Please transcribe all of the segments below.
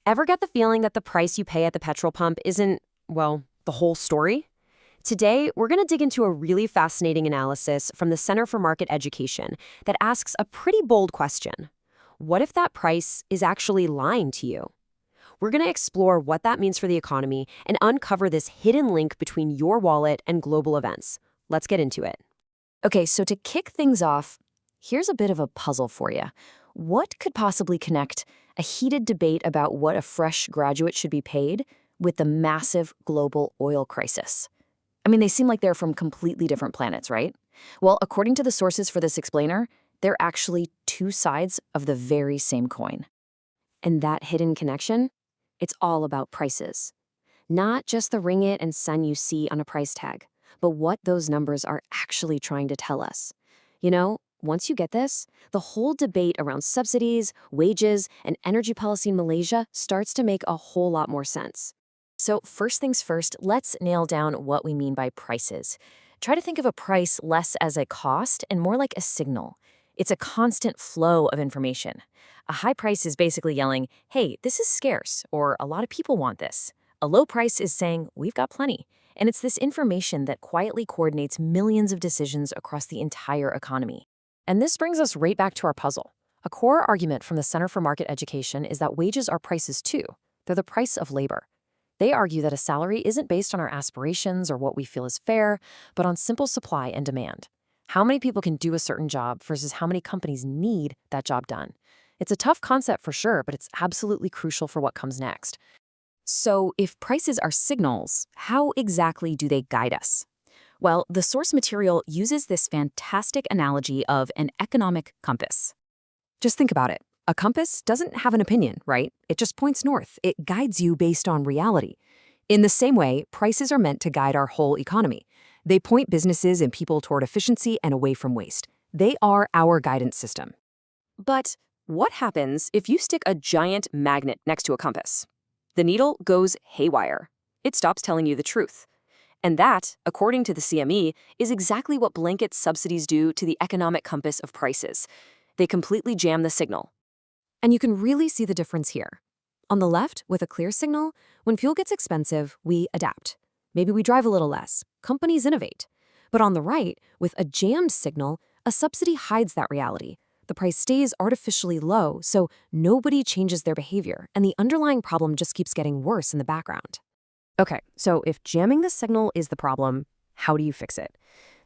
Ever get the feeling that the price you pay at the petrol pump isn't, well, the whole story? Today, we're going to dig into a really fascinating analysis from the Center for Market Education that asks a pretty bold question. What if that price is actually lying to you? We're going to explore what that means for the economy and uncover this hidden link between your wallet and global events. Let's get into it. Okay, so to kick things off, here's a bit of a puzzle for you. What could possibly connect a heated debate about what a fresh graduate should be paid with the massive global oil crisis? I mean, they seem like they're from completely different planets, right? Well, according to the sources for this explainer, they're actually two sides of the very same coin. And that hidden connection? It's all about prices. Not just the ringgit and sen you see on a price tag, but what those numbers are actually trying to tell us. You know, once you get this, the whole debate around subsidies, wages, and energy policy in Malaysia starts to make a whole lot more sense. So first things first, let's nail down what we mean by prices. Try to think of a price less as a cost and more like a signal. It's a constant flow of information. A high price is basically yelling, hey, this is scarce, or a lot of people want this. A low price is saying, we've got plenty. And it's this information that quietly coordinates millions of decisions across the entire economy. And this brings us right back to our puzzle. A core argument from the Center for Market Education is that wages are prices too. They're the price of labor. They argue that a salary isn't based on our aspirations or what we feel is fair, but on simple supply and demand. How many people can do a certain job versus how many companies need that job done. It's a tough concept for sure, but it's absolutely crucial for what comes next. So if prices are signals, how exactly do they guide us? Well, the source material uses this fantastic analogy of an economic compass. Just think about it. A compass doesn't have an opinion, right? It just points north. It guides you based on reality. In the same way, prices are meant to guide our whole economy. They point businesses and people toward efficiency and away from waste. They are our guidance system. But what happens if you stick a giant magnet next to a compass? The needle goes haywire. It stops telling you the truth. And that, according to the CME, is exactly what blanket subsidies do to the economic compass of prices. They completely jam the signal. And you can really see the difference here. On the left, with a clear signal, when fuel gets expensive, we adapt. Maybe we drive a little less. Companies innovate. But on the right, with a jammed signal, a subsidy hides that reality. The price stays artificially low, so nobody changes their behavior, and the underlying problem just keeps getting worse in the background. Okay, so if jamming the signal is the problem, how do you fix it?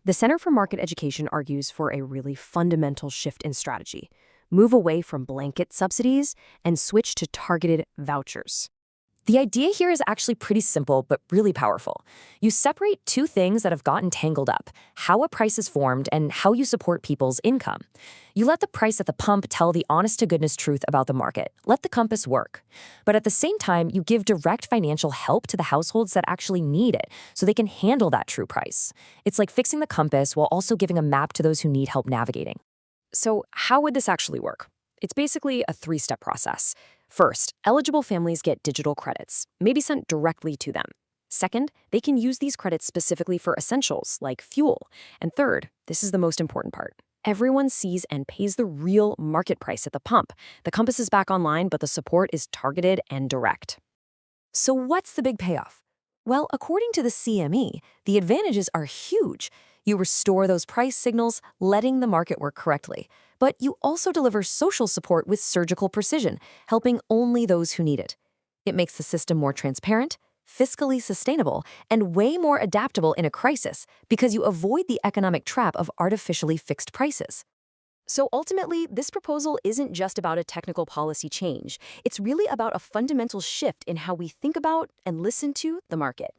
The Center for Market Education argues for a really fundamental shift in strategy. Move away from blanket subsidies and switch to targeted vouchers. The idea here is actually pretty simple, but really powerful. You separate two things that have gotten tangled up, how a price is formed and how you support people's income. You let the price at the pump tell the honest-to-goodness truth about the market. Let the compass work. But at the same time, you give direct financial help to the households that actually need it, so they can handle that true price. It's like fixing the compass while also giving a map to those who need help navigating. So how would this actually work? It's basically a three-step process. First, eligible families get digital credits, maybe sent directly to them. Second, they can use these credits specifically for essentials like fuel. And third, this is the most important part. Everyone sees and pays the real market price at the pump. The compass is back online, but the support is targeted and direct. So what's the big payoff? Well, according to the CME, the advantages are huge. You restore those price signals, letting the market work correctly. But you also deliver social support with surgical precision, helping only those who need it. It makes the system more transparent, fiscally sustainable, and way more adaptable in a crisis because you avoid the economic trap of artificially fixed prices. So ultimately, this proposal isn't just about a technical policy change. It's really about a fundamental shift in how we think about and listen to the market.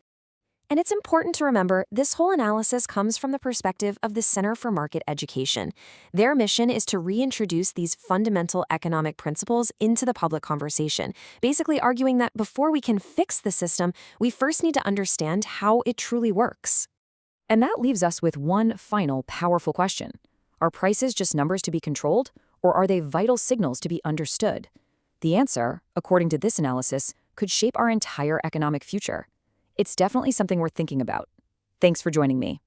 And it's important to remember this whole analysis comes from the perspective of the Center for Market Education. Their mission is to reintroduce these fundamental economic principles into the public conversation, basically arguing that before we can fix the system, we first need to understand how it truly works. And that leaves us with one final powerful question. Are prices just numbers to be controlled, or are they vital signals to be understood? The answer, according to this analysis, could shape our entire economic future. It's definitely something worth thinking about. Thanks for joining me.